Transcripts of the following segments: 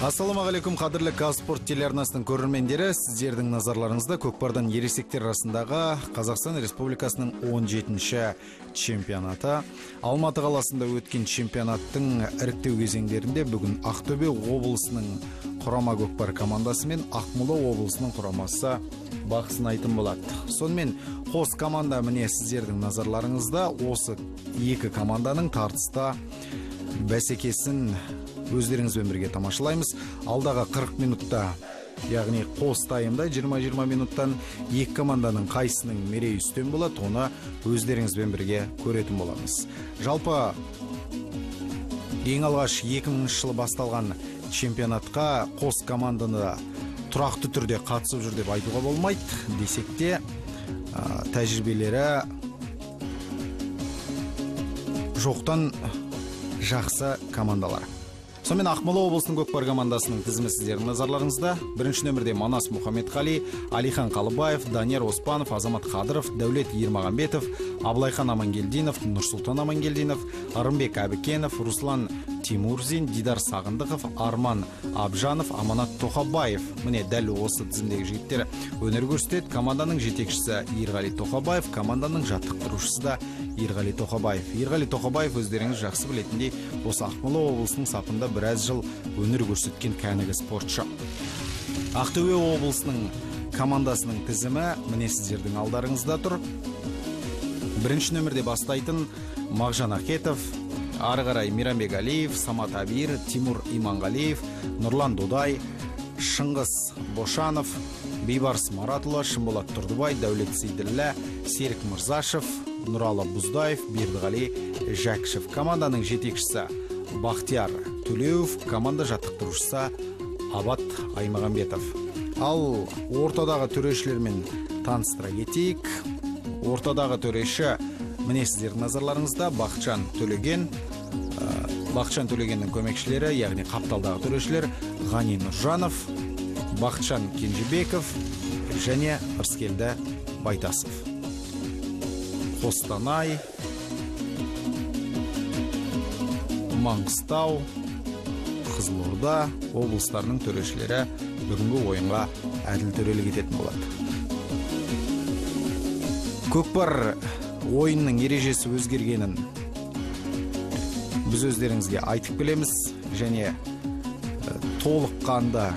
Ассалаумағалейкум, қадірлі Казспорт телеарнасының көрермендері, сіздердің назарларыңызда көкпардан ересектер арасындағы Қазақстан Республикасының 17-ші чемпионаты. Алматы қаласында өткен чемпионаттың іріктеу кезеңдерінде бүгін Ақтөбе облысының құрама көкпар командасы мен Ақмола облысының құрамасы бақ сынайтын болады. Сонымен қос команда міне сіздердің назарларыңызда, осы екі команданың тартыста бәсекесін өздеріңізбен бірге тамашалаймыз. Алдағы 40 минутта, яғни қос тайымда 20-20 минуттан екі команданың қайсының мерейі үстем болады, оны өздеріңізбен бірге көретін боламыз. Жалпы ең алғаш 2000 жылы басталған чемпионатқа қос команданы тұрақты түрде қатысып жүр деп айтуға болмайды. Десек те тәжірибелері жоқтан жақсы командалар. Сонымен Ақмола облысының көкпар командасының тізімі сіздердің назарларыңызда. Бірінші нөмірде Манас Мұхамедқали, Алихан Қалыбаев, Данияр Оспанов, Азамат Қадыров, Дәулет Ермағанбетов, Абылайхан Амангелдинов, Нұрсұлтан Амангелдинов, Арымбек Әбікенов, Руслан Тимурзин, Дидар Сағындықов, Арман Абжанов, Аманат Тоқабаев. Міне дәл осы тізімдегі жігіттер өнер көрсетеді. Команданың жетекшісі Ерғали Тоқабаев, команданың жаттықтырушысы да Ерғали Тоқабаев. Ерғали Тоқабаев өздеріңіз жақсы білетіндей, осы Ақмола облысының сапында біраз жыл өнер көрсеткен кәнігі спортшы. Ақтөбе облысының командасының тізімі міне сіздердің алдарыңызда тұр. Бірінші нөмірде бастайтын Мағжан Ахетов, ары қарай Мейрамбек Алиев, Самат Абир, Тимур Иманғалиев, Нұрлан Додай, Шыңғыс Бошанов, Бейбарыс Маратұлы, Шымболат Тұрдыбай, Дәулет Сейділлә, Серік Мырзашев, Нұралы Бұздаев, Бердіғали Жәкішев. Команданың жетекшісі Бақтияр Төлеуов, команда жаттықтырушысы Абат Аймағамбетов. Ал ортадағы төрешілермен таныстыра кетейік. Ортадағы төреші міне сіздердің назарларыңызда Бақытжан Төлеген. Бақытжан Төлегеннің көмекшілері, яғни қапталдағы төрешілер Ғани Нұржанов, Бақытжан Кенжебеков және Ырыскелді Байтасов. Қостанай, Маңғыстау, Қызылорда облыстарының төрешілері бүгінгі ойынға әділ төрелік ететін болады. Көкпар ойынның ережесі өзгергенін біз өздеріңізге айтып келеміз, және толыққанды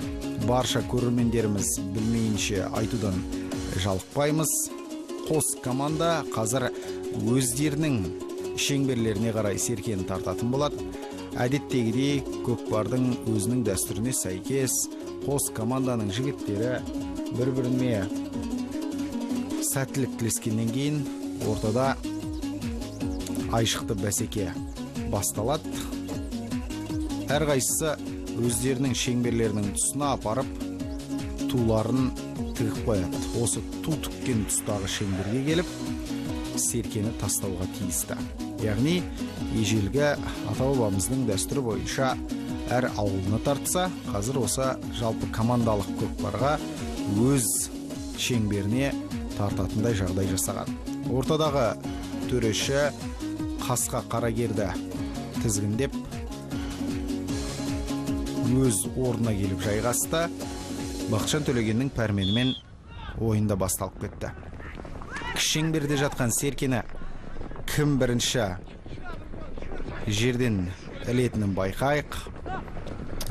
барша көрермендеріміз білмейінше айтудан жалықпаймыз. Қос команда қазір өздерінің шеңберлеріне қарай серкені тартатын болады. Әдеттегідей көкпардың өзінің дәстүріне сәйкес қос команданың жігіттері бір-біріне сәттілік тілескеннен кейін ортада айшықты бәсеке басталады. Әрқайсысы өздерінің шеңберлерінің тұсына апарып туларын тігіп қояды. Осы ту тіккен тұстағы шеңберге келіп серкені тастауға тиісті. Яғни ежелгі ата-бабамыздың дәстүрі бойынша әр ауылына тартса, қазір осы жалпы командалық көкпарға өз шеңберіне тартатындай жағдай жасаған. Ортадағы төреші Қасқа Қарагерді тізгіндеп өз орнына келіп жайғасты. Бақытжан Төлегеннің пәрменімен ойында басталып кетті. Шеңберде жатқан серкені кім бірінші жерден ілетінін байқайық.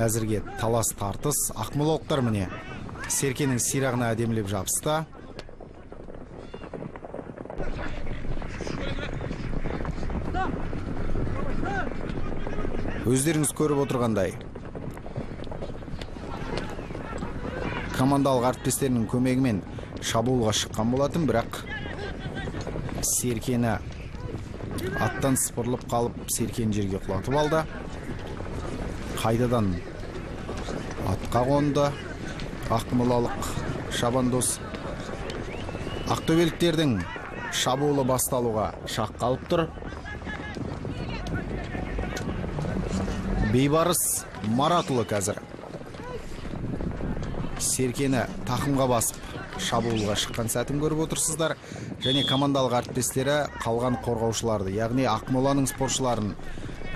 Әзірге талас тартыс. Ақмолалықтар міне серкенің сирағына әдемілеп жабысты. Өздеріңіз көріп отырғандай, командалық әріптестерінің көмегімен шабуылға шыққан болатын, бірақ серкені аттан сыпырылып қалып, серкені жерге құлатып алды. Қайдадан атқа қонды ақмолалық шабандос. Ақтөбеліктердің шабуылы басталуға шақ қалып тұр. Бейбарыс Маратұлы қазір серкені тақымға басып шабуылға шыққан сәтін көріп отырсыздар. Және командалық әріптестері қалған қорғаушыларды, яғни Ақмоланың спортшыларын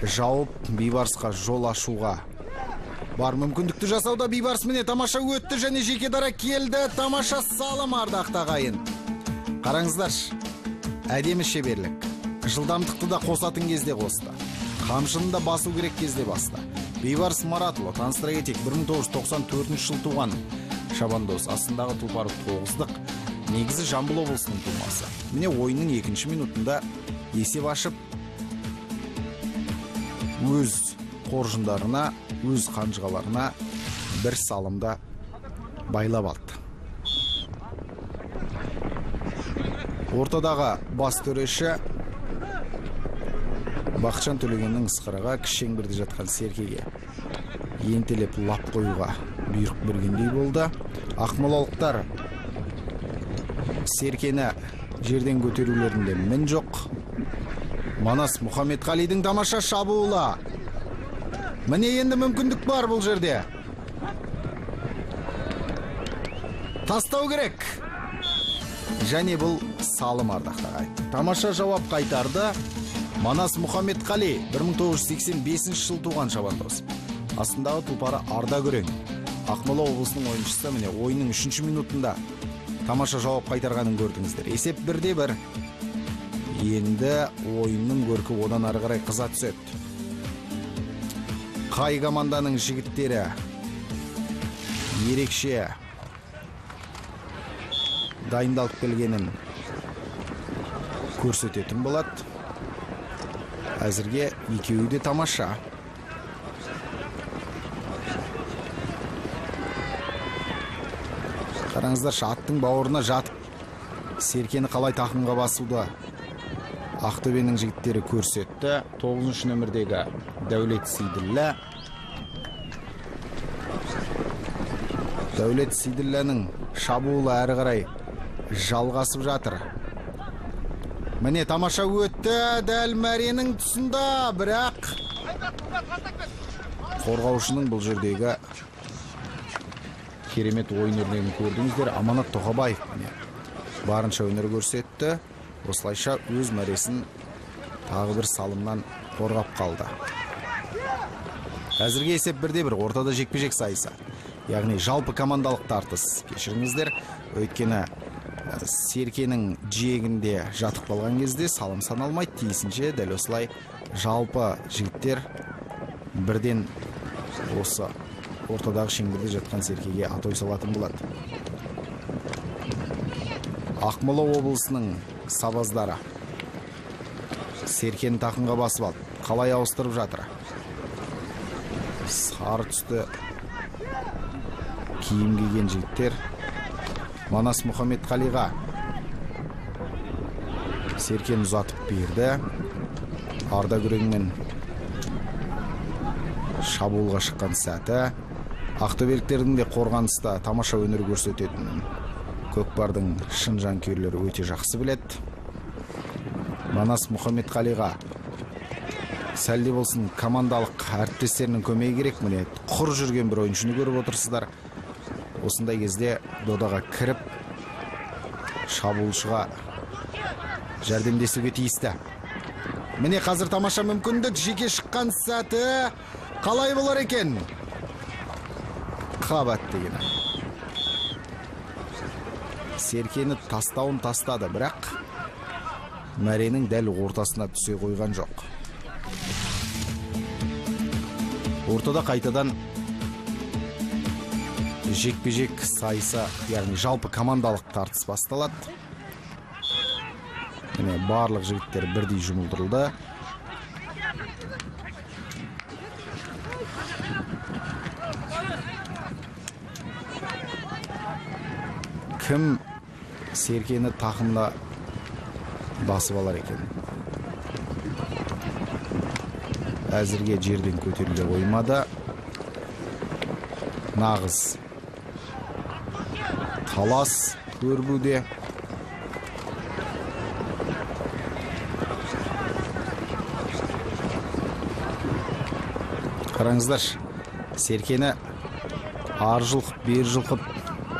жауып Бейбарысқа жол ашуға бар мүмкіндікті жасауда Бейбарыс міне тамаша өтті және жеке дара келді. Тамаша салым ардақты ағайын. Қараңыздаршы, әдемі шеберлік. Жылдамдықты да қосатын кезде қосты. Қамшыны да басу керек кезде басты. Бейбарыс Маратұлы, таныстыра кетейік, 1994 жыл туған шабандоз. Астындағы тұлпары 9-дық. Негізі Жамбыл облысының тумасы. Міне ойынның 2-ші минутында есеп ашып, өз қоржындарына, өз қанжығаларына бір салымда байлап алды. Ортадағы бас төреші Бақытжан Төлегеннің ысқырыға кішеңбірді жатқан Серкеге ентелеп лап қоюға бұйрық бергендей болды. Ақмолалықтар Серкені жерден көтерулерінде мін жоқ. Манас Мұхаметқалидің тамаша шабуылы. Міне енді мүмкіндік бар бұл жерде. Тастау керек. Және бұл салым ардақтағай. Тамаша жауап қайтарды. Манас Мұхаметқали 1985 жыл туған шабандоз. Астындағы тұлпары Ардакүрең. Ақмола облысының ойыншысы міне ойынның 3-ші минутында тамаша жауап қайтарғанын көрдіңіздер. Есеп 1-1. Енді ойынның көркі одан ары қарай қыза түседі. Қай команданың жігіттері ерекше дайындалып келгенін көрсететін болады. Әзірге екеуі де тамаша. Қараңыздаршы, аттың бауырына жатып Серкені қалай тақымға басуды Ақтөбенің жігіттері көрсетті. 9-ші нөмірдегі Дәулет Сейділлә. Дәулет Сейділләнің шабуылы әрі қарай жалғасып жатыр. Міне тамаша өтті, дәл мәренің тұсында, бірақ қорғаушының бұл жердегі керемет ойын өрнегін көрдіңіздер. Аманат Тоқабаев барынша өнер көрсетті. Осылайша өз мәресін тағы бір салымнан қорғап қалды. Әзірге есеп 1-1, ортада жекпе-жек сайысы. Яғни жалпы командалық тартыс. Кешіріңіздер, өйткені Серкенің жиегінде жатып қалған кезде салым саналмайды. Тиісінше дәл осылай жалпы жігіттер бірден осы ортадағы шеңберде жатқан Серкеге атой салатын болады. Ақмола облысының сабаздары Серкені тақымға басып алды. Қалай ауыстырып жатыр. Сары түсті киім киген жігіттер Манас Мұхаметқалиға Серкені ұзатып берді. Ардакүреңмен шабуылға шыққан сәті. Ақтөбеліктердің де қорғаныста тамаша өнер көрсететін көкпардың шын жанкүйерлері өте жақсы біледі. Манас Мұхаметқалиға сәлде болсын командалық әріптестерінің көмегі керек. Міне құр жүрген бір ойыншыны көріп отырсыздар. Осындай кезде додаға кіріп шабуылшыға жәрдемдесуге тиісті. Міне қазір тамаша мүмкіндік, жеке шыққан сәті қалай болар екен? Қабат деген. Серкені тастауын тастады, бірақ мәренің дәл ортасына түсе қойған жоқ. Ортада қайтадан жекпе-жек сайысы, яғни жалпы командалық тартыс басталады. Міне барлық жігіттер бірдей жұмылдырылды. Кім Серкені тақымда басып алар екен? Әзірге жерден көтеріле қоймады. Нағыз талас көрбуде. Қараңыздар, Серкені ар жылқып, бер жылқып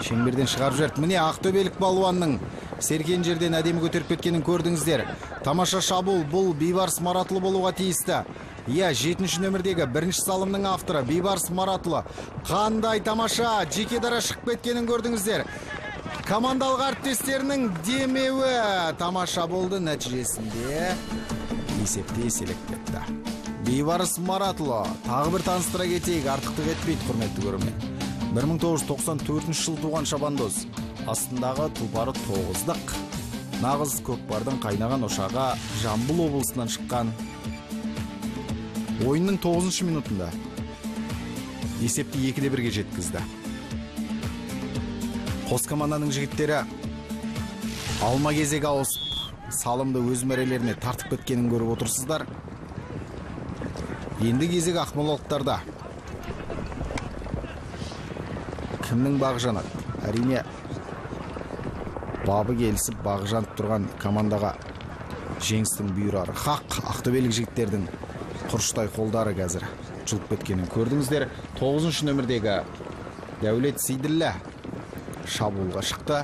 шеңберден шығарып жіберді. Міне Ақтөбелік балуанның Серкен жерден әдемі көтеріп кеткенін көрдіңіздер. Тамаша шабуыл, бұл Бейбарыс Маратұлы болуға тиісті. Иә, 7-ші нөмірдегі бірінші салымның авторы Бейбарыс Маратұлы. Қандай тамаша, жеке дара шығып кеткенін көрдіңіздер. Командалық әріптестерінің демеуі тамаша болды, нәтижесінде есепте еселеп кетті. Бейбарыс Маратұлы, тағы бір таныстыра кетейік, артықтық етпейді, құрметті көрермен. 1994 жылы туған шабандоз. Астындағы тұлпары 9-дық. Нағыз көкпардың қайнаған ошаға Жамбыл облысынан шыққан. Ойынның 9-шы минутында есепті 2-1-ге жеткізді. Қос команданың жігіттері алма кезек ауысып, салымды өз мәрелеріне тартып кеткенін көріп отырсыздар. Енді кезек ақмолалықтарда. Кімнің бағы жанады? Әрине, бабы келісіп, бағы жанып тұрған командаға жеңістің бұйырары хақ. Ақтөбелік жігіттердің құрыштай қолдары қазір жұлып кеткенін көрдіңіздер. 9-шы нөмірдегі Дәулет Сейділлә шабуылға шықты.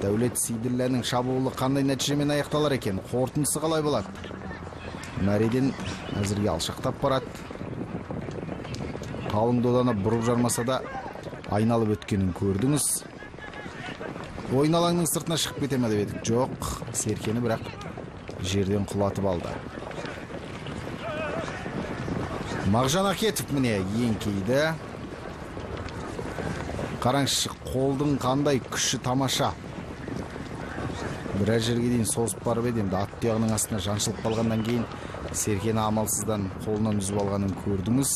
Дәулет Сейділләнің шабуылы қандай нәтижемен аяқталар екен? Қорытындысы қалай болады? Мәреден әзірге алшақтап барады. Қалың доданы бұрып жармаса да айналып өткенін көрдіңіз. Ойын алаңның сыртына шығып кетеме деп едік. Жоқ, Серкені бірақ жерден құлатып алды. Мағжан Ахетов міне еңкейді. Қараңызшы, қолдың қандай күші тамаша. Біраз жерге дейін созып барып еді, енді ат тұяғының астына жаншылып қалғаннан кейін Серкені амалсыздан қолынан үзіп алғанын көрдіңіз.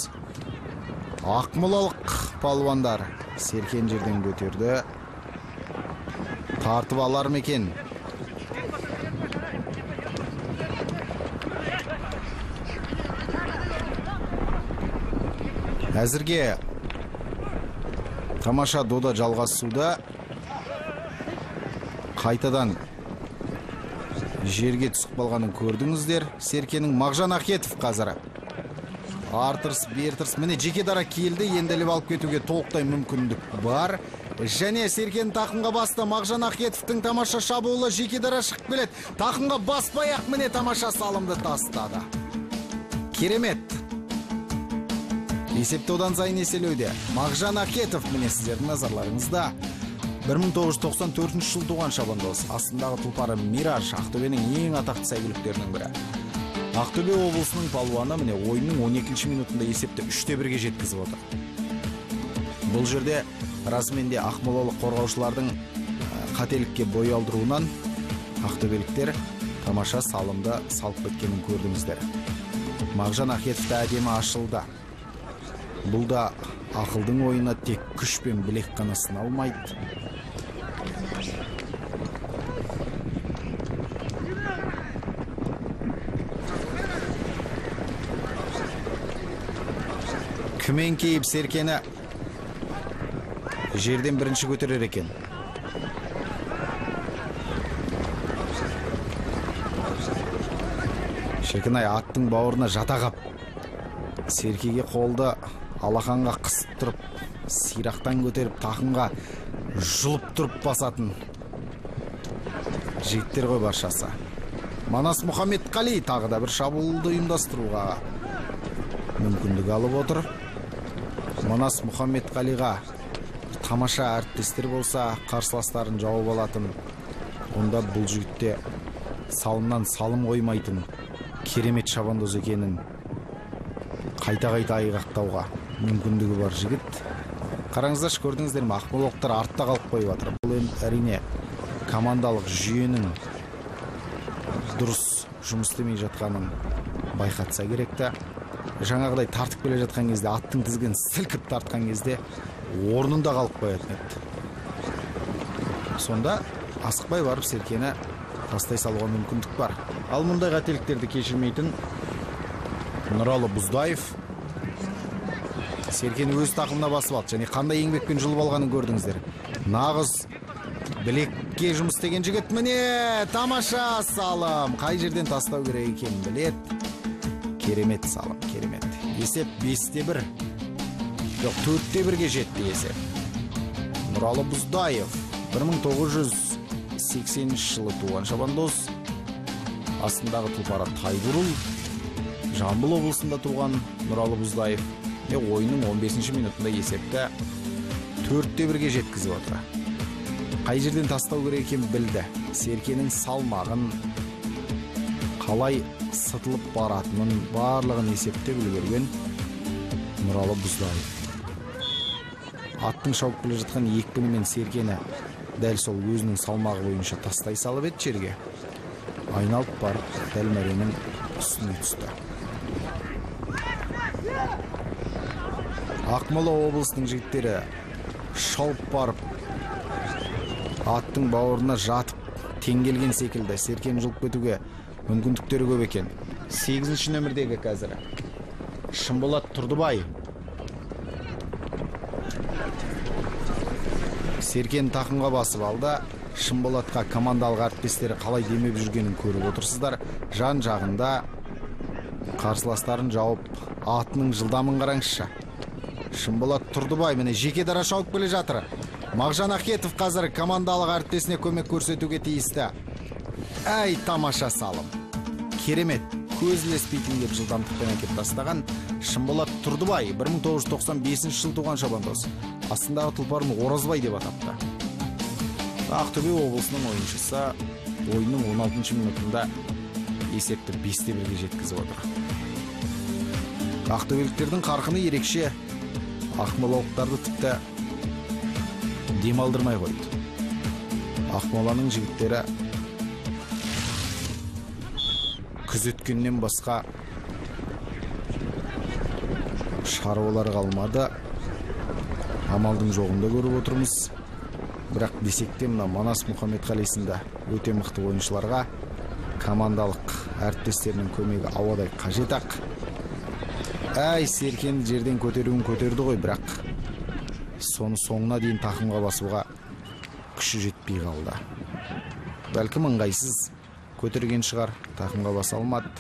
Ақмолалық палуандар Серкен жерден көтерді. Тартып алар ма екен? Әзірге тамаша дода жалғасуда. Қайтадан жерге түсіп қалғанын көрдіңіздер. Серкенің Мағжан Ахетов қазір артырс, бертырс, міне жеке дара келді, енделіп алып кетуге толықтай мүмкіндік бар. Және Серкен тақымға басты. Мағжан Ахетовтың тамаша шабуылы, жеке дара шығып келеді. Тақымға баспай-ақ міне тамаша салымды тастады. Керемет. Есепті одан сайын еселеуде. Мағжан Ахетов міне сіздердің назарларыңызда. 1994 жыл туған шабандоз. Астындағы тұлпары Мираж, Ақтөбенің ең атақты сәйгүліктерінің бірі. Ақтөбе облысының палуаны міне ойынның 12-ші минутында есепті 3-1-ге жеткізіп отыр. Бұл жерде расымен де ақмолалық қорғаушылардың қателікке бой алдыруынан ақтөбеліктер тамаша салымды салып кеткенін көрдіңіздер. Мағжан Ахетов та әдемі ашылды. Бұл да ақылдың ойына тек күш пен білек қана сыналмайды. Кімен кейіп Серкені жерден бірінші көтерер екен. Шекінай аттың бауырына жата қап. Серкеге қолды алақанға қысып тұрып, сирақтан көтеріп, тақымға жұлып тұрып басатын жігіттер ғой баршасы. Манас Мұхаметқали тағы да бір шабуылды ұйымдастыруға мүмкіндік алып отыр. Манас Мұхаметқалиға тамаша әріптестер болса, қарсыластарын жауып алатын, онда бұл жігітте салымнан салым қоймайтын керемет шабандоз екенін қайта-қайта айғақтауға мүмкіндігі бар жігіт. Қараңыздаршы, көрдіңіздер ме, ақмолалықтар артта қалып қойып жатыр. Бұл әрине командалық жүйенің дұрыс жұмыс істемей жатқанын байқатса керекті. Жаңағыдай тартып келе жатқан кезде, аттың тізгін сілкіп тартқан кезде орнында қалып қоятын еді. Сонда асықпай барып Серкені тастай салуға мүмкіндік бар. Ал мұндай қателіктерді кешірмейтін Нұралы Бұздаев Серкені өз тақымына басып алды. Және қандай еңбекпен жұлып алғанын көрдіңіздер. Нағыз білекке жұмыс істеген жігіт. Міне тамаша салым. Қай жерден тастау керек екенін біледі. Керемет салым, керемет. Есеп 5-1. Жоқ, 4-1-ге жетті есеп. Нұралы Бұздаев 1980 жылы туған шабандоз. Астындағы тұлпары Тайбурыл. Жамбыл облысында туған Нұралы Бұздаев ойынның 15 минутында есепті 4-1-ге жеткізіп отыр. Қай жерден тастау керек екенін білді. Серкенің салмағын, қалай сытылып баратынын барлығын есептеп үлгерген Нұралы Бұздаев. Аттың шауып келе жатқан екпінімен Серкені дәл сол өзінің салмағы бойынша тастай салып еді жерге. Айналып барып, дәл мәренің үстіне түсті. Ақмола облысының жігіттері шауып барып, аттың бауырына жатып, теңгелген секілді Серкені жұлып кетуге мүмкіндіктері көп екен. 8-ші нөмірдегі қазір Шымболат Тұрдыбай Серкені тақымға басып алды. Шымболатқа командалық әріптестері қалай демеп жүргенін көріп отырсыздар. Жан жағында қарсыластарын жауып, атының жылдамын қараңызшы. Шымболат Тұрдыбай міне жеке дара шауып келе жатыр. Мағжан Ахетов қазір командалық әріптесіне көмек көрсетуге тиісті. Әй, тамаша салым. Керемет, көз ілеспейтін деп жылдамдықпен әкеп тастаған Шымболат Тұрдыбай 1995 жыл туған шабандоз. Астындағы тұлпарын Оразбай деп атапты. Ақтөбе облысының ойыншысы ойынның 16-шы минутында есепті 5-1-ге жеткізіп отыр. Ақтөбеліктердің қарқыны ерекше, ақмолалықтарды тіпті демалдырмай қойды. Ақмоланың жігіттері күзеткеннен басқа шаруалар қалмады. Амалдың жоғында көріп отырмыз. Бірақ десекте мына Манас Мұхаметқалисында өте мықты ойыншыларға командалық әріптестерінің көмегі ауадай қажет ақ. Әй, Серкені жерден көтеруін көтерді ғой, бірақ соны соңына дейін тақымға басуға күші жетпей қалды. Бәлкім ыңғайсыз көтерген шығар, тақымға баса алмады.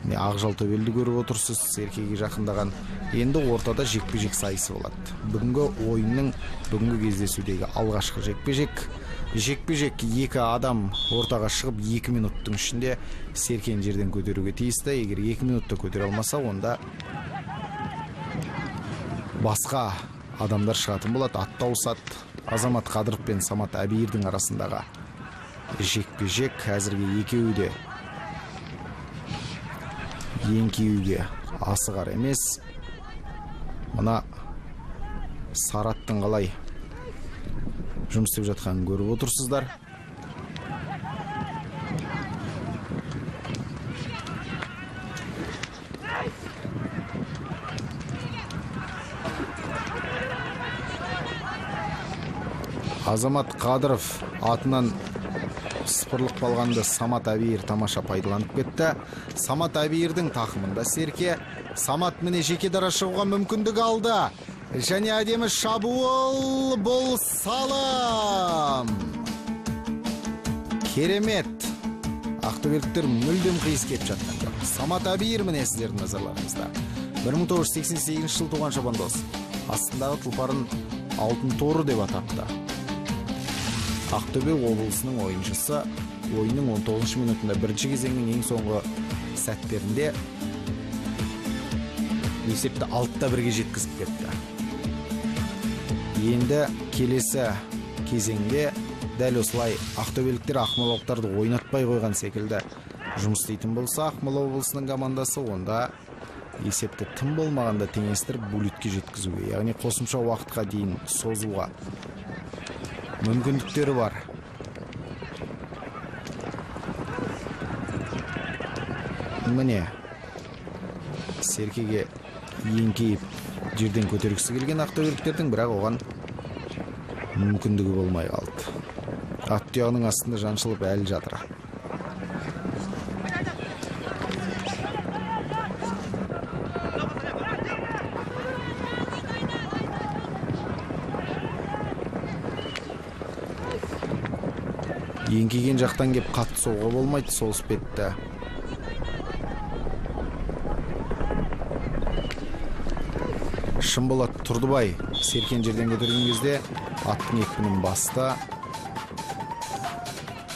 Ақжал Төбелді көріп отырсыз, Серкеге жақындаған. Енді ортада жекпе-жек сайысы болады. Бүгінгі ойынның, бүгінгі кездесудегі алғашқы жекпе-жек. Жекпе-жек екі адам ортаға шығып 2 минуттың ішінде Серкені жерден көтеруге тиісті. Егер 2 минутта көтере алмаса, онда басқа адамдар шығатын болады. Атта ауысады. Азамат Қадыров пен Самат Әбиірдің арасындағы жекпе-жек. Әзірге екеуі де еңкеуге асығар емес. Мына Сараттың қалай жұмыс істеп жатқанын көріп отырсыздар. Азамат Қадыров атынан сыпырлық балғанды Самат Әбиір тамаша пайдаланып кетті. Самат Әбиірдің тақымында Серке. Самат міне жеке дара шығуға мүмкіндік алды. Және әдемі шабуыл, бұл салым. Керемет. Ақтөбеліктер мүлдем қиыс кеп жатқан. Самат Әбиір міне сіздердің назарларыңызда. 1988 жыл туған шабандоз. Астындағы тұлпарын алтын торы деп атапты. Ақтөбе облысының ойыншысы ойынның 19 минутында бірінші кезеңнің ең соңғы сәттерінде есепті 6-1-ге жеткізіп кетті. Енді келесі кезеңде дәл осылай ақтөбеліктер ақмолалықтарды ойнатпай қойған секілді жұмыс істейтін болса, Ақмола облысының командасы онда есепті тым болмағанда теңестіріп булитке жеткізуге, яғни қосымша уақытқа дейін созуға мүмкіндіктері бар. Міне Серкеге еңкейіп жерден көтергісі келген ақтөбеліктердің, бірақ оған мүмкіндігі болмай қалды. Ат тұяғының астында жаншылып әлі жатыр. Еңкейген жақтан кеп қатты соғуға болмайды, сол іспетті. Шымболат Тұрдыбай Серкені жерден көтерген кезде аттың екпінін басты.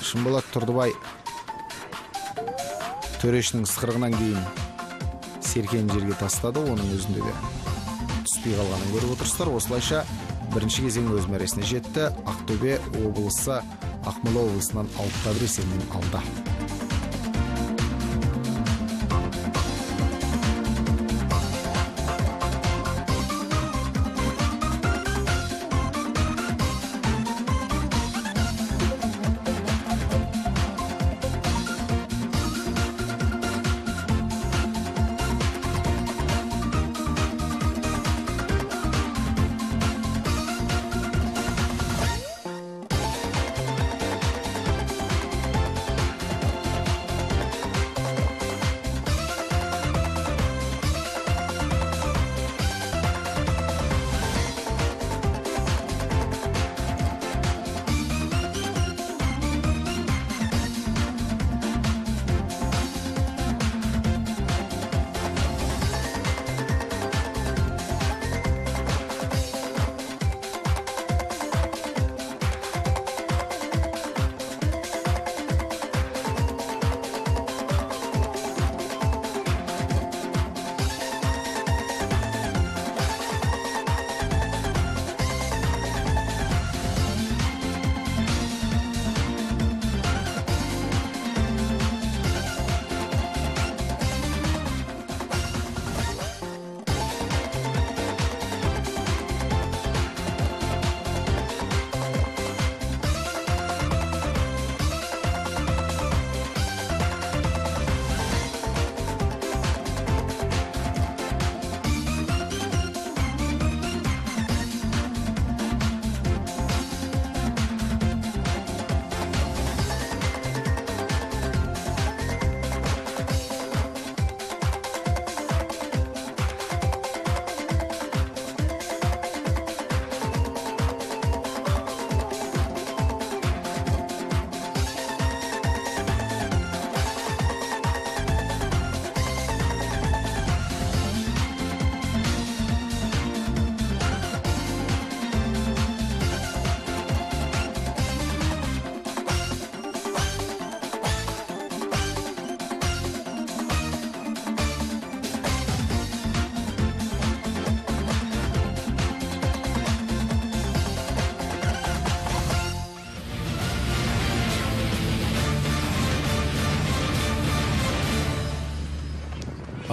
Шымболат Тұрдыбай төрешінің сықырығынан кейін Серкені жерге тастады, оның өзінде де түспей қалғанын көріп отырсыздар. Осылайша бірінші кезең өз мәресіне жетті. Ақтөбе облысы Ақмола облысынан 6-1 есебімен алды.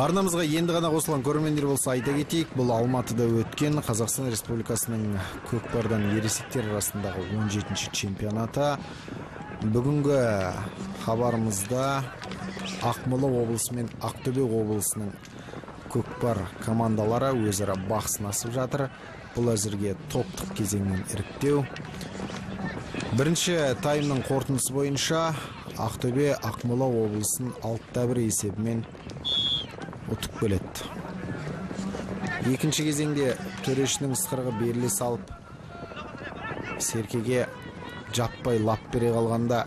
Арнамызға енді ғана қосылған көрермендер болса айта кетейік, бұл Алматыда өткен Қазақстан Республикасының көкпардан ересектер арасындағы 17-ші чемпионаты. Бүгінгі хабарымызда Ақмола облысы мен Ақтөбе облысының көкпар командалары өзара бақ сынасып жатыр. Бұл әзірге топтық кезеңнен іріктеу. Бірінші таймның қорытындысы бойынша Ақтөбе Ақмола облысын 6-1 есебімен ұтып келеді. Екінші кезеңде төрешінің ысқырығы беріле салып, Серкеге жаппай лап бере қалғанда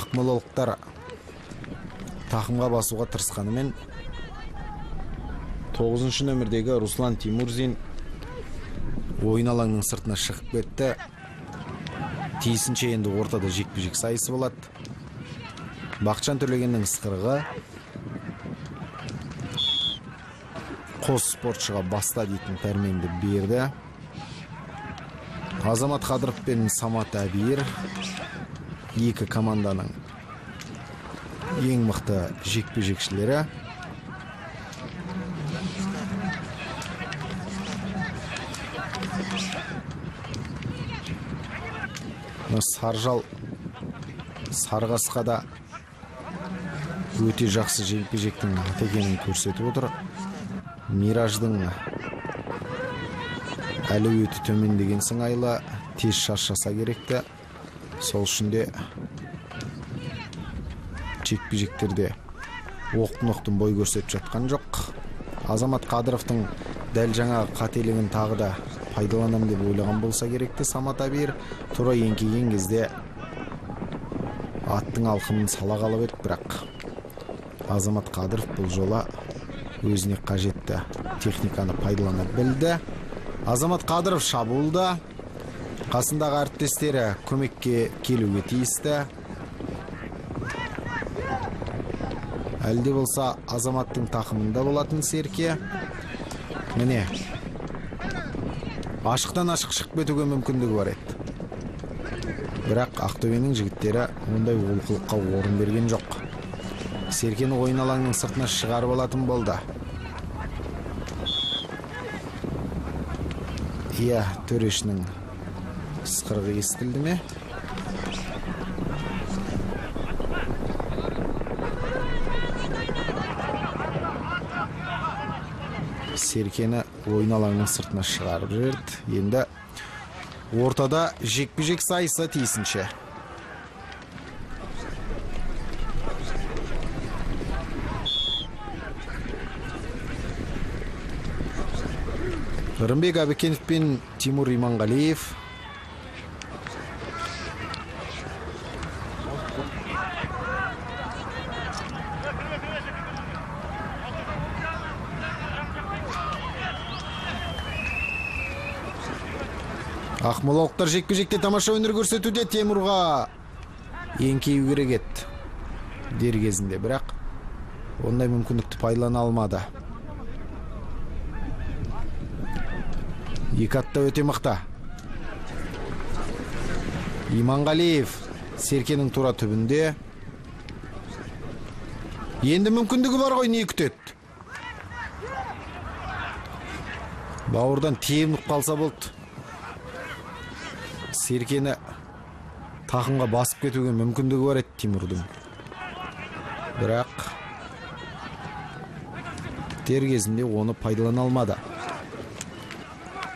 ақмолалықтар тақымға басуға тырысқанымен 9-шы нөмірдегі Руслан Тимурзин ойын алаңның сыртына шығып кетті. Тиісінше енді ортада жекпе-жек сайысы болады. Бақытжан Төлегеннің ысқырығы қос спортшыға баста дейтін пәрменді берді. Азамат Қадыров пен Самат Әбиір екі команданың ең мықты жекпе-жекшілері. Саржал Сарғасқада өте жақсы жекпе-жектің екенін көрсетіп отыр. Мираждың әлеуеті төмендеген сыңайлы тез шаршаса керекті. Сол үшін де жекпе-жектерде оқтын-оқтын бой көрсетіп жатқан жоқ. Азамат Қадыровтың дәл жаңа қателігін тағы да пайдаланам деп ойлаған болса керекті. Самат Әбиір тура еңкейген кезде аттың алқымын сала қалып еді, бірақ Азамат Қадыров бұл жола өзіне қажетті техниканы пайдалана білді. Азамат Қадыров шабуылда, қасындағы әріптестері көмекке келуге тиісті. әлде болса Азаматтың тақымында болатын Серке. Міне, ашықтан ашық шығып кетуге мүмкіндігі бар еді. Бірақ Ақтөбенің жігіттері ондай олқылыққа орын берген жоқ. Серкені ойын алаңның сыртына шығарып алатын болды. Иә, төрешінің ысқырығы естілді ме? Серкені ойын алаңның сыртына шығарып жіберді. Енді ортада жекпе-жек сайысы тиісінше. Рымбек Әбікенов пен Тимур Иманғалиев. Ақмолалықтар жекпе-жекте тамаша өнер көрсетуде. Тимурға еңкею керек еді дер кезінде, бірақ ондай мүмкіндікті пайдалана алмады. Екі атта өте мықты. Иманғалиев Серкенің тура түбінде. Енді мүмкіндігі бар ғой, не күтеді? Бауырдан тебініп қалса болды. Серкені тақымға басып кетуге мүмкіндігі бар еді Тимурдың. Бірақ дер кезінде оны пайдалана алмады.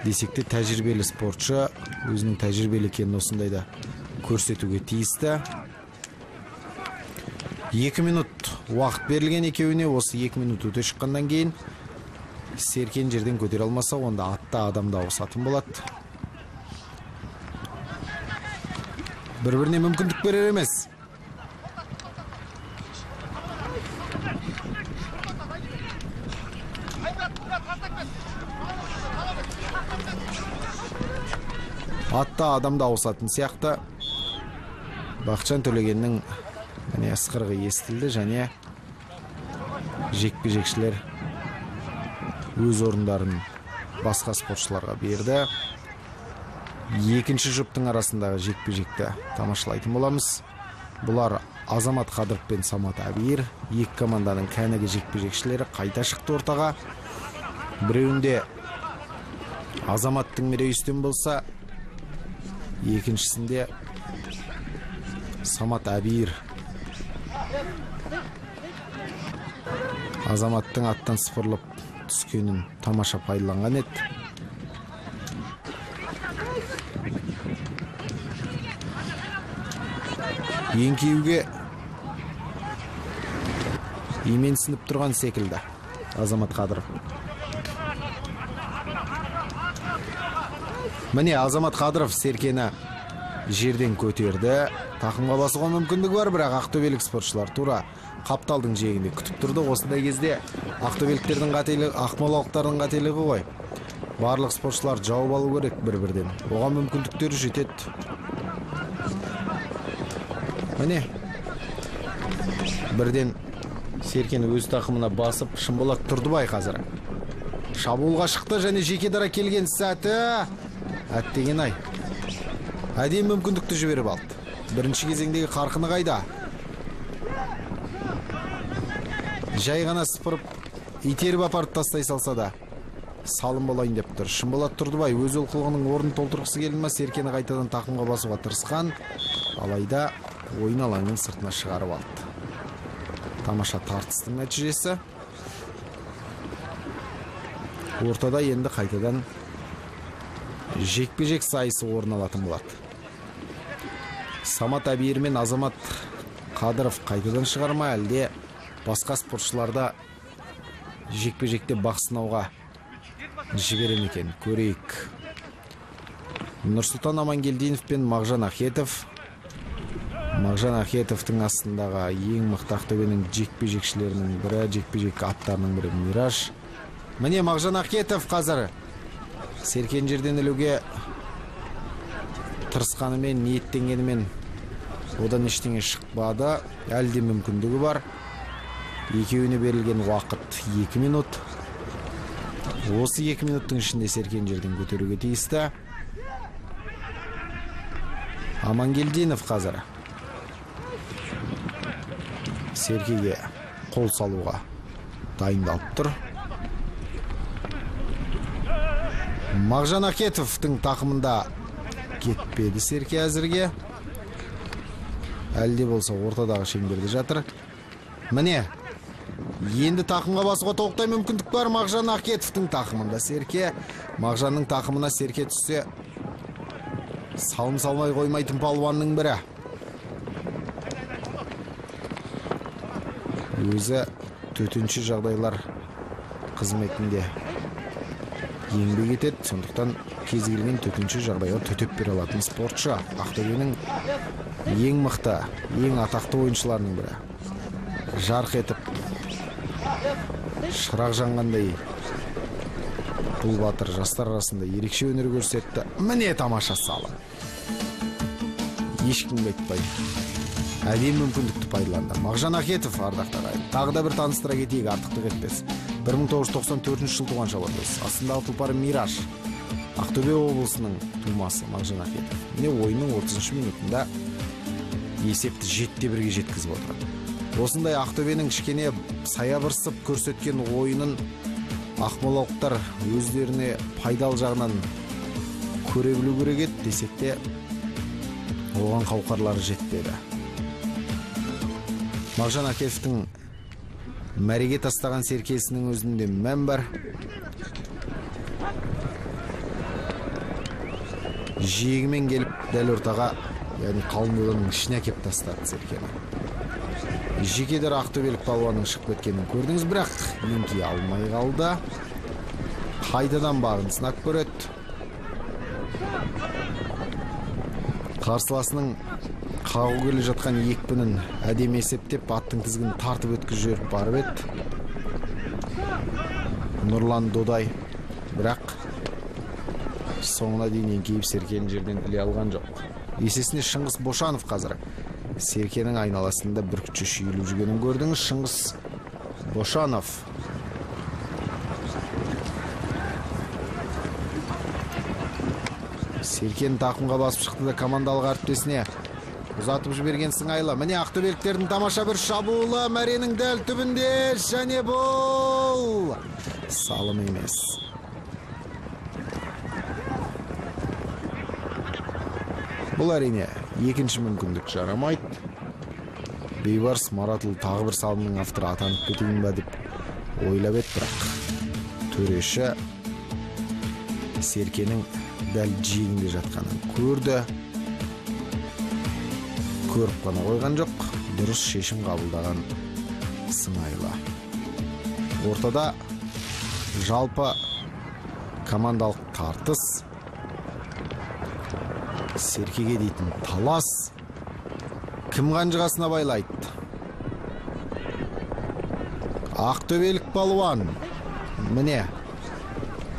Десекте тәжірибелі спортшы өзінің тәжірибелі екенін осындайда көрсетуге тиісті. 2 минут уақыт берілген екеуіне. Осы 2 минут өте шыққаннан кейін Серкен жерден көтере алмаса, онда атта адамда ауысатын болады. Бір-біріне мүмкіндік берер емес. Атта адамда ауысатын сияқты. Бақытжан Төлегеннің ысқырығы естілді және жекпе-жекшілер өз орындарын басқа спортшыларға берді. Екінші жұптың арасындағы жекпе-жекті тамашалайтын боламыз. Бұлар Азамат Қадыров пен Самат Әбиір. Екі команданың кәнігі жекпе-жекшілері қайта шықты ортаға. Біреуінде Азаматтың мерейі үстем болса, екіншісінде Самат Әбиір. Азаматтың аттан сыпырылып түскенін тамаша пайдаланған еді. Еңкеуге именсініп тұрған секілді Азамат Қадыров. Міне, Азамат Қадыров Серкені жерден көтерді. Тақымға басуға мүмкіндігі бар, бірақ ақтөбелік спортшылар тура қапталдың жиегінде күтіп тұрды. Осындай кезде ақтөбеліктердің қателігі, ақмолалықтардың қателігі ғой. Барлық спортшылар жауып алу керек бір-бірден. Оған мүмкіндіктері жетеді. Міне, бірден Серкені өз тақымына басып, Шынболат Тұрдыбай қазір шабуылға шықты және жеке дара келген сәті әттеген ай. Әдейі мүмкіндікті жіберіп алды. Бірінші кезеңдегі қарқыны қайда? Жай ғана сыпырып, итеріп апарып тастай салса да салым болайын деп тұр. Шынболат Тұрдыбай өз олқылығының орнын толтырғысы келді ме? Серкені қайтадан тақымға басуға тырысқан, алайда ойын алаңның сыртына шығарып алды. Тамаша тартыстың нәтижесі. Ортада енді қайтадан жекпе-жек сайысы орын алатын болады. Самат Әбиір мен Азамат Қадыров қайтадан шығарма, әлде басқа спортшыларда жекпе-жекте бақ сынауға жіберем екен, көрейік. Нұрсұлтан Амангелдинов пен Мағжан Ахетов. Мағжан Ахетовтың астындағы ең мықты ақтөбенің жекпе-жекшілерінің бірі, жекпе-жек аттарының бірі Мираж. Міне, Мағжан Ахетов қазір Серкен жерден ілуге тырысқанымен, ниеттенгенімен одан ештеңе шықпады. Әлде мүмкіндігі бар. Екеуіне берілген уақыт 2 минут. Осы 2 минуттың ішінде Серкен жерден көтеруге тиісті. Амангелдинов қазір Серкеге қол салуға дайындалып тұр. Мағжан Ахетовтың тақымында кетпеді Серке әзірге. Әлде болса ортадағы шеңберде жатыр. Міне, енді тақымға басуға толықтай мүмкіндік бар Мағжан Ахетовтың тақымында. Серке, Мағжанның тақымына Серке түссе, салым салмай қоймайтын палуанның бірі. Өзі төтенше жағдайлар қызметінде еңбек етеді, сондықтан кез келген төтенше жағдайға төтеп бере алатын спортшы. Ақтөбенің ең мықты, ең атақты ойыншыларының бірі. Жарқ етіп, шырақ жанғандай бұл батыр жастар арасында ерекше өнер көрсетті. Міне тамаша салым. Ешкімге айтпай, әдемі мүмкіндікті пайдаланды. Мағжан Ахетов, ардақты ағайын, тағы да бір таныстыра кетейік, артықтық етпес. 1994 жыл туған шабандоз. Астындағы тұлпары Мираж. Ақтөбе облысының тумасы Мағжан Ахетов. Міне ойынның 30 минутында есепті 7-1-ге жеткізіп отырады. Осындай Ақтөбенің кішкене саябырсып көрсеткен ойынын ақмолалықтар өздеріне пайдалы жағынан көре білу керек еді десек те, оған қауқарлары жетпеді. Мағжан Ахетовтың мәреге тастаған Серкесінің өзінде мән бар. Жиегімен келіп дәл ортаға, яғни қалың доданың ішіне әкеп тастады Серкені. Жекедер ақтөбелік палуанның шығып кеткенін көрдіңіз, бірақ еңкей алмай қалды. Қайтадан бағын сынап көреді. Қарсыласының қағу келе жатқан екпінін әдемі есептеп, аттың тізгінін тартып өткізіп жіберіп барып еді. Нұрлан Додай, бірақ соңына дейін еңкейіп Серкенің жерден іле алған жоқ. Есесіне Шыңғыс Бошанов қазір Серкенің айналасында бір күші шүйіліп жүргенін көрдіңіз. Шыңғыс Бошанов Серкенің тақымға басып шықты да командалық әріптесіне ұзатып жіберген сыңайлы. Міне ақтөбеліктердің тамаша бір шабуылы мәренің дәл түбінде, және бұл салым емес. Бұл әрине екінші мүмкіндік жарамайды. Бейбарыс Маратұлы тағы бір салымның авторы атанып кетейін ба деп ойлап еді, бірақ төреші Серкенің дәл жиегінде жатқанын көрді. Көріп қана қойған жоқ, дұрыс шешім қабылдаған сыңайлы. Ортада жалпы командалық тартыс, Серкеге дейтін талас кім қанжығасына байлайды? Ақтөбелік палуан. Міне,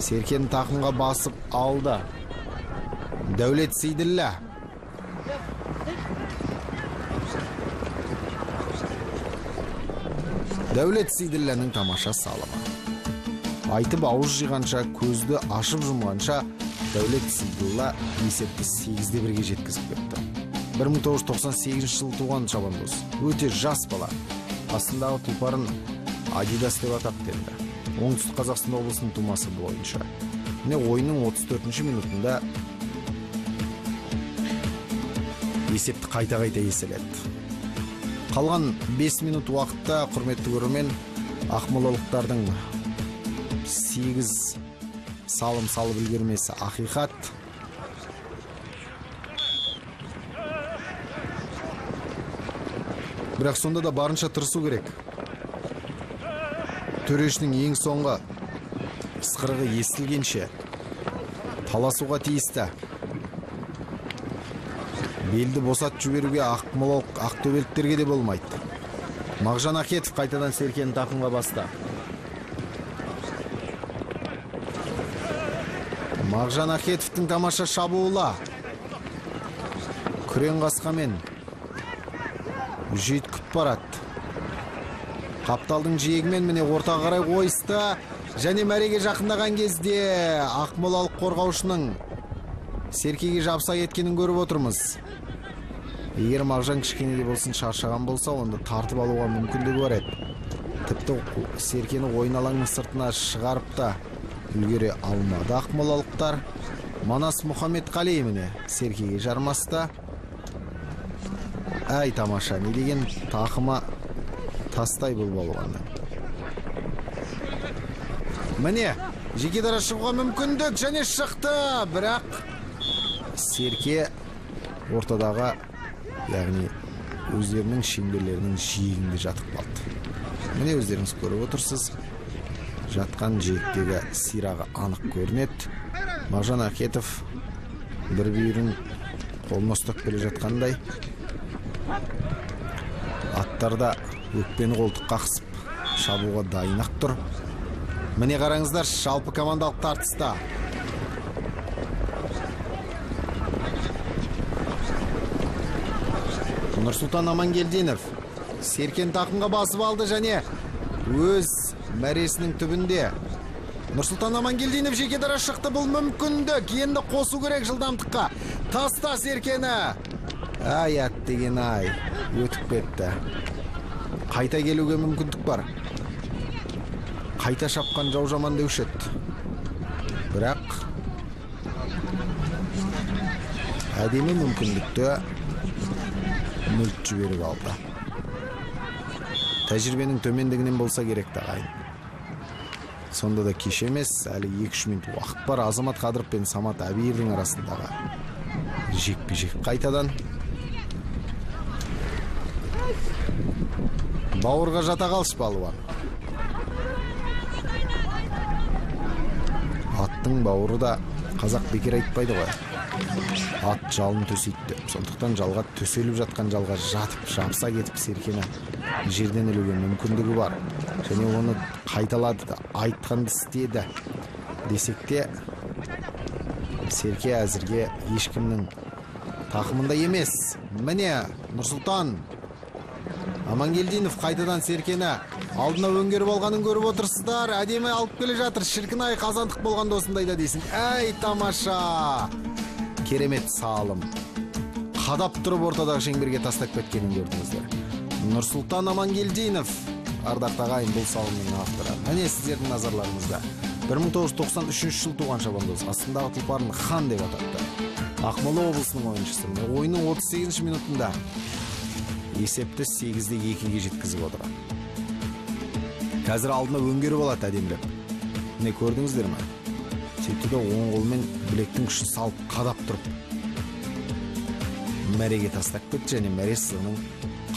Серкені тақымға басып алды. Дәулет Сейділлә. Дәулет Сейділләнің тамаша салымы. Айтып ауыз жиғанша, көзді ашып жұмғанша, Дәулет Сейділлә есепті 8-1-ге жеткізіп кетті. 1998 жыл туған шабандоз. Өте жас бала. Астындағы тұлпарын Адидас деп атап берді. Оңтүстік Қазақстан облысының тумасы бұл ойыншы. Міне ойынның 34 минутында есепті қайта-қайта еселеді. Қалған 5 минут уақытта, құрметті көрермен, ақмолалықтардың 8 салым салып үлгермесі ақиқат. Бірақ сонда да барынша тырысу керек. Төрешінің ең соңғы ысқырығы естілгенше таласуға тиісті. Белді босат жіберуге ақмолалық ақтөбеліктерге де болмайды. Мағжан Ахетов қайтадан Серкені тақымға басты. Мағжан Ахетовтың тамаша шабуылы. Күрең қасқамен жүйткіп барады. Қапталдың жиегімен міне ортаға қарай қойысты. Және мәреге жақындаған кезде ақмолалық қорғаушының Серкеге жабыса кеткенін көріп отырмыз. Егер Мағжан кішкене де болсын шаршаған болса, онда тартып алуға мүмкіндігі бар еді. Тіпті Серкені ойын алаңның сыртына шығарып та үлгере алмады ақмолалықтар. Манас Мұхаметқали міне Серкеге жармасты. Әй тамаша, не деген тақыма тастай бұл болғаны. Міне, жеке дара шығуға мүмкіндік және шықты. Бірақ Серке ортадағы, яғни өздерінің шеңберлерінің жиегінде жатып қалды. Міне өздеріңіз көріп отырсыз, жатқан жиектегі сирағы анық көрінеді. Мағжан Ахетов бір бүйірін қолына ұстап келе жатқандай, аттарда өкпені қолтық қақсып шабуға дайын-ақ тұр. Міне қараңыздар, жалпы командалық тартыста. Нұрсұлтан Амангелдинов Серкен тақымға басып алды және өз мәресінің түбінде. Нұрсұлтан Амангелдинов жеке дара шықты, бұл мүмкіндік. Енді қосу керек жылдамдыққа. Таста Серкені. Ай, деген ай, өтіп кетті. Қайта келуге мүмкіндік бар. Қайта шапқан жау жаман деуші еді. Бірақ әдемі мүмкіндікті мүлт жіберіп алды. Тәжірибенің төмендігінен болса керек ағайын. Сонда да кеш емес, әлі 2-3 минут уақыт бар. Азамат Қадыров пен Самат Әбиевтің арасындағы жекпе-жек қайтадан. Бауырға жата қалшы балуан. Аттың бауыры да қазақ бекер айтпайды ғой. Ат жалын төсейді. Сондықтан жалға төселіп жатқан жалға жатып, жабыса кетіп Серкені жерден ілуге мүмкіндігі бар. Және оны қайталады да, айтқанды істеді. Десек те, Серке әзірге ешкімнің тақымында емес. Міне, Нұрсұлтан Амангелдинов қайтадан Серкені алдына өңгеріп алғанын көріп отырсыздар. Әдемі алып келе жатыр. Шіркін ай, қазандық болғанда осындайда дейсің. Әй, тамаша! Керемет салым. Қадап тұрып ортадағы шеңберге тастап кеткенін көрдіңіздер. Нұрсұлтан Амангелдинов, ардақты ағайын, бұл салымның авторы. Міне сіздердің назарларыңызда 1993 жыл туған шабандоз, астындағы тұлпарын хан деп атапты. Ақмола облысының ойыншысы. Ойынның 38 минутында есепті 8-2-ге жеткізіп отыр. Қазір алдына өңгеріп алады әдеміреп. Не көрдіңіздер ме? Сөйтті де оң қолмен білектің күшін салып қадап тұрып мәреге тастап кетті және мәре сызығының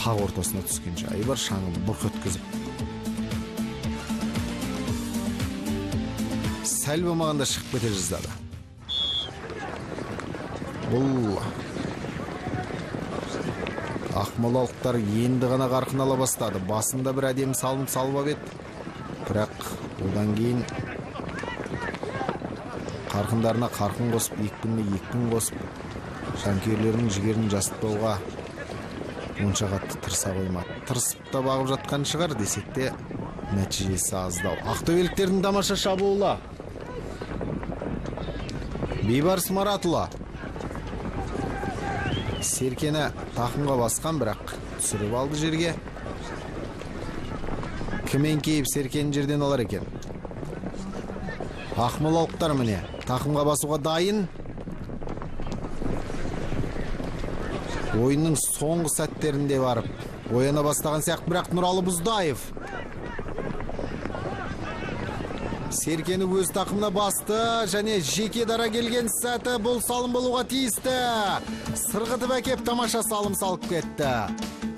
қақ ортасына түскен жайы бар, шаңын бұрқ еткізіп. Сәл болмағанда шығып кете жаздады. Бұл ақмолалықтар енді ғана қарқын ала бастады. Басында бір әдемі салынып салып еді. Бірақ одан кейін қарқындарына қарқын қосып, екпініне екпін қосып, жанкүйерлерінің жігерін жасытпауға онша қатты тырыса қоймады. Тырысып та бағып жатқан шығар, десек те нәтижесі аздау. Ақтөбеліктердің тамаша шабуылы. Бейбарыс Маратұлы Серкені тақымға басқан, бірақ түсіріп алды жерге. Кімен кейіп Серкені жерден алар екен. Ақмолалықтар міне тақымға басуға дайын. Ойынның соңғы сәттерінде барып ояна бастаған сияқты, бірақ Нұралы Бұздаев Серкені өз тақымына басты және жеке дара келген сәті бұл салым болуға тиісті. Сырғытып әкеп тамаша салым салып кетті.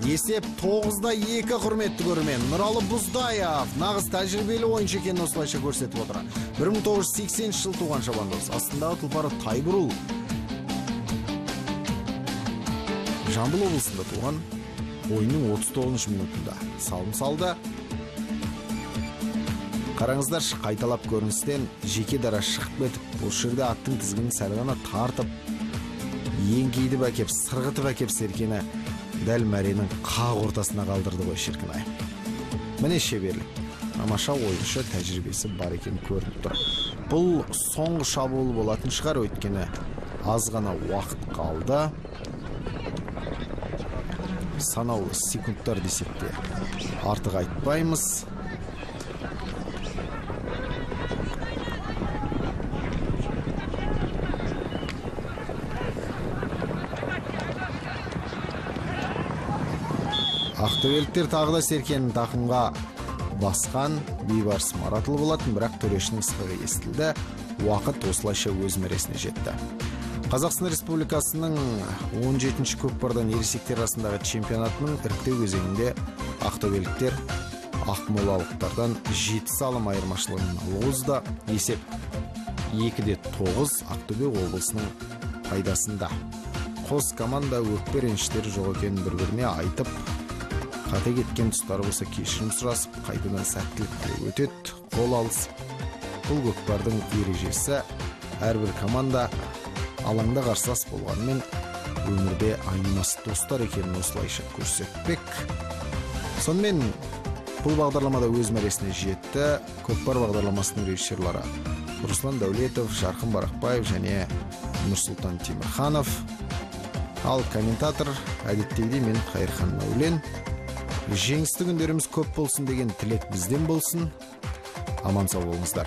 Есеп 9-2, құрметті көрермен. Нұралы Бұздаев нағыз тәжірибелі ойыншы екенін осылайша көрсетіп отыр. 1980 жыл туған шабандоз, астындағы тұлпары Тайбұрыл. Жамбыл облысында туған, ойынның 39 минутында салым салды. Қараңыздар, қайталап көріністен жеке дара шығып кетіп, бұл жерде аттың тізгінін сәл ғана тартып, еңкейдіп әкеп, сырғытып әкеп Серкені дәл мәренің қақ ортасына қалдырды ғой, шіркін ай. міне шеберлік, тамаша ойыншы тәжірибесі бар екен көрініп тұр. Бұл соңғы шабуыл болатын шығар, өйткені аз ғана уақыт қалды. Санаулы секундтар десек те артық айтпаймыз. Ақтөбеліктер тағы да серкенің тақымға басқан. Бейбарыс Маратұлы болатын, бірақ төрешінің ысқырығы естілді. Уақыт осылайша өз мәресіне жетті. Қазақстан Республикасының 17-ші көкпардан ересектер арасындағы чемпионатының іріктеу кезеңінде ақтөбеліктер ақмолалықтардан 7 салым айырмашылығын алғызды. Есеп 2-9 Ақтөбе облысының пайдасында. Қос команда өкпе реніштері жоқ екенін бір-біріне айтып, қате кеткен тұстары болса кешірім сұрасып, қайтадан сәттілікке өтеді. Қол алысып, бұл көкпардың ережесі әрбір команда алаңда қарсылас болғанымен өмірде айнымас достар екенін осылайша көрсетпек. Сонымен бұл бағдарламада өз мәресіне жетті. Көкпар бағдарламасының режиссерлары Руслан Дәулетов, Жарқын Барақбаев және Нұрсұлтан Темірханов. Ал комментатор әдеттегідей мен Қайырхан Мәулен. Жеңісті күндеріміз көп болсын деген тілек бізден болсын. Аман сау болыңыздар.